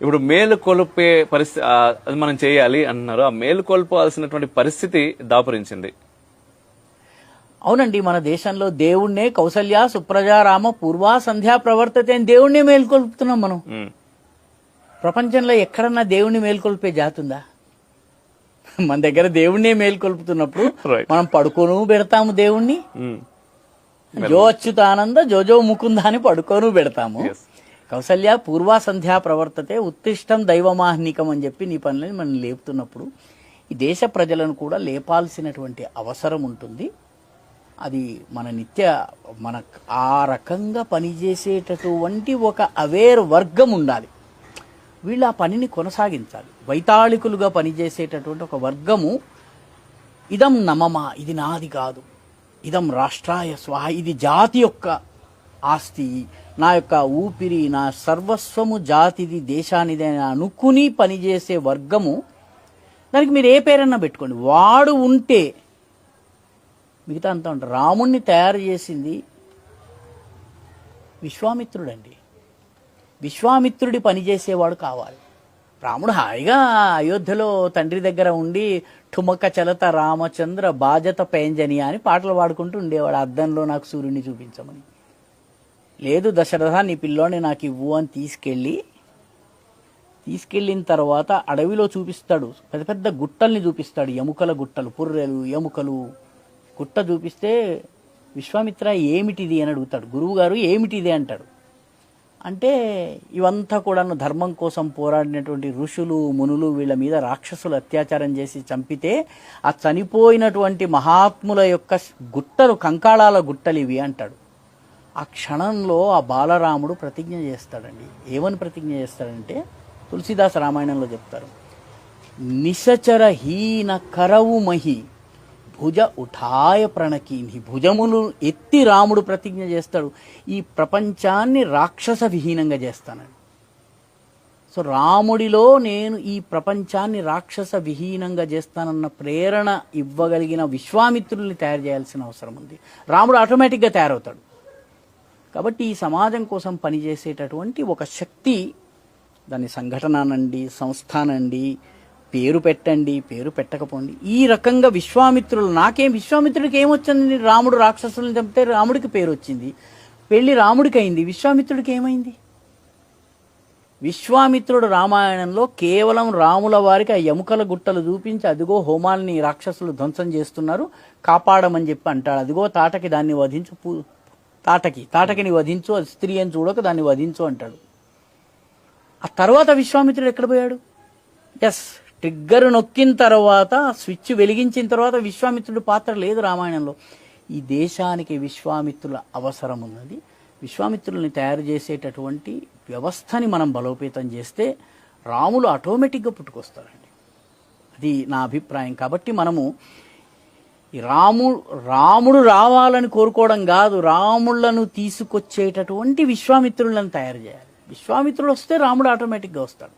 ఇప్పుడు మేలు కొలిపే పరిస్థితి అది మనం చేయాలి అంటున్నారు. ఆ మేలు కొల్పాల్సినటువంటి పరిస్థితి దాపురించింది. అవునండి, మన దేశంలో దేవుణ్ణే కౌసల్య సుప్రజారామ పూర్వా సంధ్యా ప్రవర్తతే అని దేవుణ్ణే మేల్కొల్పుతున్నాం మనం. ప్రపంచంలో ఎక్కడన్నా దేవుణ్ణి మేల్కొల్పే జాతి ఉందా? మన దగ్గర దేవుణ్ణే మేల్కొల్పుతున్నప్పుడు మనం పడుకోను పెడతాము దేవుణ్ణి. జో అచ్యుతానంద జోజో ముకుంద అని పడుకోను పెడతాము. కౌసల్య పూర్వా సంధ్యా ప్రవర్తతే ఉత్తిష్టం దైవమాహ్నికం అని చెప్పి నీ పనులని మనం లేపుతున్నప్పుడు ఈ దేశ ప్రజలను కూడా లేపాల్సినటువంటి అవసరం ఉంటుంది. అది మన ఆ రకంగా పనిచేసేటటువంటి ఒక అవేర్ వర్గం ఉండాలి. వీళ్ళు ఆ పనిని కొనసాగించాలి. వైతాళికులుగా పనిచేసేటటువంటి ఒక వర్గము, ఇదం నమమా, ఇది నాది కాదు, ఇదం రాష్ట్రాయ స్వాహ, ఇది జాతి యొక్క ఆస్తి, నా యొక్క ఊపిరి, నా సర్వస్వము జాతిది, దేశానిది అని అనుకుని పనిచేసే వర్గము. దానికి మీరు ఏ పేరన్నా పెట్టుకోండి, వాడు ఉంటే మిగతా అంతా ఉంటారు. రాముణ్ణి తయారు చేసింది విశ్వామిత్రుడండి. విశ్వామిత్రుడి పనిచేసేవాడు కావాలి. రాముడు హాయిగా అయోధ్యలో తండ్రి దగ్గర ఉండి ఠుమక చలత రామచంద్ర బాజత పేంజని అని పాటలు పాడుకుంటూ ఉండేవాడు. అద్దంలో నాకు సూర్యుని చూపించమని. లేదు దశరథ నీ పిల్లోని నాకు ఇవ్వు అని తీసుకెళ్ళిన తర్వాత అడవిలో చూపిస్తాడు. పెద్ద పెద్ద గుట్టల్ని చూపిస్తాడు, ఎముకల గుట్టలు, పుర్రెలు ఎముకలు. గుట్ట చూపిస్తే విశ్వామిత్ర ఏమిటిది అని అడుగుతాడు. గురువు గారు ఏమిటిది అంటాడు. అంటే ఇవంతా కూడా ధర్మం కోసం పోరాడినటువంటి ఋషులు మునులు వీళ్ళ మీద రాక్షసులు అత్యాచారం చేసి చంపితే ఆ చనిపోయినటువంటి మహాత్ముల యొక్క గుట్టలు, కంకాళాల గుట్టలు ఇవి అంటాడు. ఆ క్షణంలో ఆ బాలరాముడు ప్రతిజ్ఞ చేస్తాడండి. ఏమని ప్రతిజ్ఞ చేస్తాడంటే తులసీదాస్ రామాయణంలో చెప్తారు, నిశచర హీన కరవు మహి భుజ ఉఠాయ ప్రణకీని. భుజములు ఎత్తి రాముడు ప్రతిజ్ఞ చేస్తాడు, ఈ ప్రపంచాన్ని రాక్షస విహీనంగా చేస్తానని. సో రాముడిలో నేను ఈ ప్రపంచాన్ని రాక్షస విహీనంగా చేస్తానన్న ప్రేరణ ఇవ్వగలిగిన విశ్వామిత్రుల్ని తయారు చేయాల్సిన అవసరం ఉంది. రాముడు ఆటోమేటిక్గా తయారవుతాడు. కాబట్టి ఈ సమాజం కోసం పనిచేసేటటువంటి ఒక శక్తి, దాన్ని సంఘటననండి, సంస్థానండి, పేరు పెట్టండి, పేరు పెట్టకపోండి, ఈ రకంగా విశ్వామిత్రుడికి ఏమొచ్చింది? రాముడు రాక్షసులను చంపితే రాముడికి పేరు వచ్చింది, పెళ్లి రాముడికి అయింది. విశ్వామిత్రుడికి ఏమైంది? విశ్వామిత్రుడు రామాయణంలో కేవలం రాముల వారికి ఆ ఎముకల గుట్టలు చూపించి, అదిగో హోమాల్ని రాక్షసులు ధ్వంసం చేస్తున్నారు, కాపాడమని చెప్పి అంటాడు. అదిగో తాటకి, దాన్ని వధించు, తాటకిని వధించు, అది స్త్రీ అని చూడక దాన్ని వధించు అంటాడు. ఆ తర్వాత విశ్వామిత్రుడు ఎక్కడ పోయాడు? ట్రిగ్గర్ నొక్కిన తర్వాత, స్విచ్ వెలిగించిన తర్వాత విశ్వామిత్రుడి పాత్ర లేదు రామాయణంలో. ఈ దేశానికి విశ్వామిత్రుల అవసరం ఉన్నది. విశ్వామిత్రుల్ని తయారు చేసేటటువంటి వ్యవస్థని మనం బలోపేతం చేస్తే రాములు ఆటోమేటిక్గా పుట్టుకొస్తారండి. అది నా అభిప్రాయం. కాబట్టి మనము ఈ రాముడు రావాలని కోరుకోవడం కాదు, రాముళ్లను తీసుకొచ్చేటటువంటి విశ్వామిత్రులను తయారు చేయాలి. విశ్వామిత్రుడు వస్తే రాముడు ఆటోమేటిక్గా వస్తాడు.